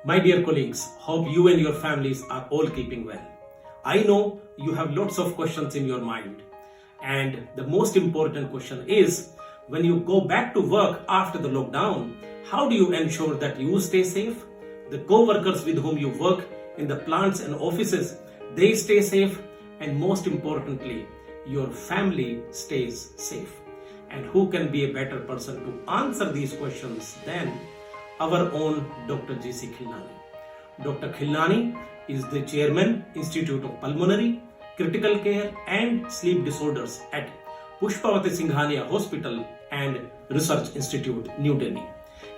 My dear colleagues, hope you and your families are all keeping well. I know you have lots of questions in your mind. And the most important question is, when you go back to work after the lockdown, how do you ensure that you stay safe? The co-workers with whom you work in the plants and offices, they stay safe, and most importantly, your family stays safe. And who can be a better person to answer these questions than our own Dr. J.C. Khilnani. Dr. Khilnani is the chairman, Institute of Pulmonary, Critical Care and Sleep Disorders at Pushpawati Singhania Hospital and Research Institute, New Delhi.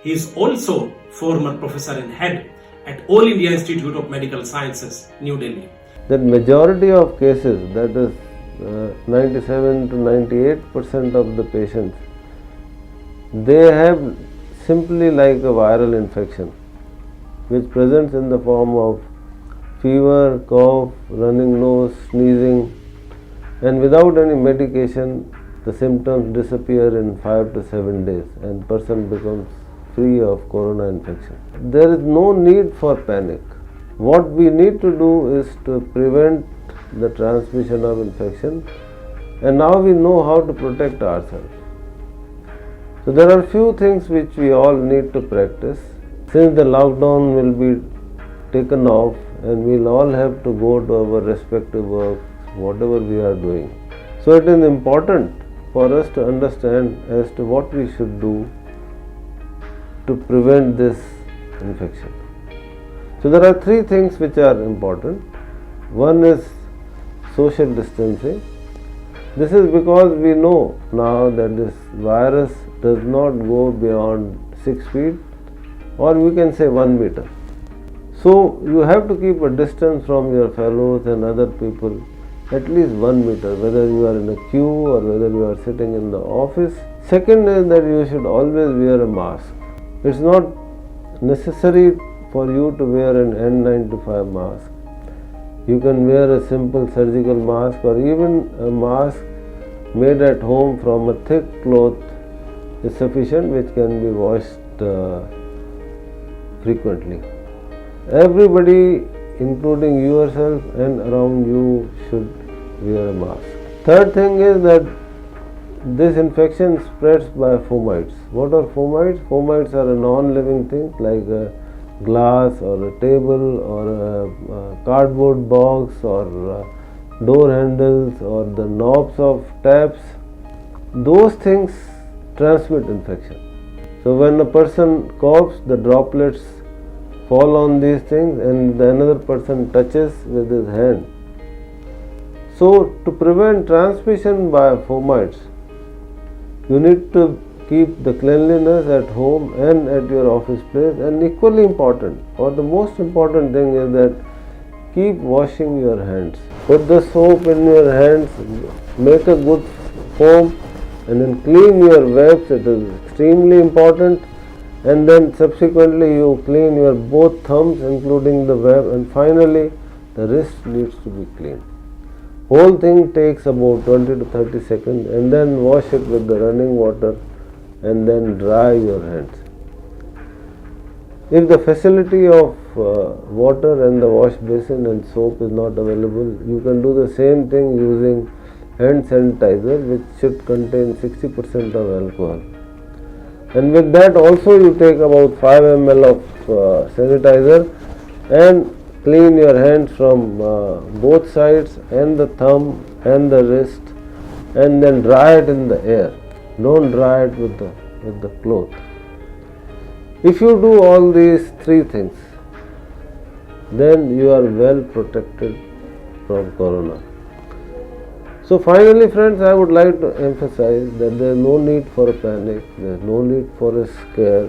He is also former professor and head at All India Institute of Medical Sciences, New Delhi. That majority of cases, that is 97 to 98% of the patients, they have simply like a viral infection which presents in the form of fever, cough, running nose, sneezing, and without any medication the symptoms disappear in 5 to 7 days and person becomes free of corona infection. There is no need for panic. What we need to do is to prevent the transmission of infection, and now we know how to protect ourselves. So there are few things which we all need to practice. Since the lockdown will be taken off and we'll all have to go to our respective work, whatever we are doing. So it is important for us to understand as to what we should do to prevent this infection. So there are three things which are important. One is social distancing. This is because we know now that this virus does not go beyond 6 feet, or we can say 1 meter. So you have to keep a distance from your fellows and other people at least 1 meter, whether you are in a queue or whether you are sitting in the office. Second is that you should always wear a mask. It's not necessary for you to wear an N95 mask. You can wear a simple surgical mask or even a mask made at home from a thick cloth is sufficient, which can be washed frequently. Everybody, including yourself and around you, should wear a mask. Third thing is that this infection spreads by fomites. What are fomites? Fomites are a non-living thing like a glass or a table or a cardboard box or door handles or the knobs of taps. Those things transmit infection. So when a person coughs, the droplets fall on these things and the another person touches with his hand. So to prevent transmission by fomites, you need to keep the cleanliness at home and at your office place, and equally important or the most important thing is that keep washing your hands. Put the soap in your hands, make a good foam and then clean your webs. It is extremely important, and then subsequently you clean your both thumbs including the web, and finally the wrist needs to be cleaned. Whole thing takes about 20 to 30 seconds, and then wash it with the running water and then dry your hands. If the facility of water and the wash basin and soap is not available, you can do the same thing using hand sanitizer, which should contain 60% of alcohol. And with that also you take about 5 ml of sanitizer and clean your hands from both sides and the thumb and the wrist, and then dry it in the air. Don't dry it with the cloth. If you do all these three things, then you are well protected from corona. So finally friends, I would like to emphasize that there is no need for a panic, there is no need for a scare.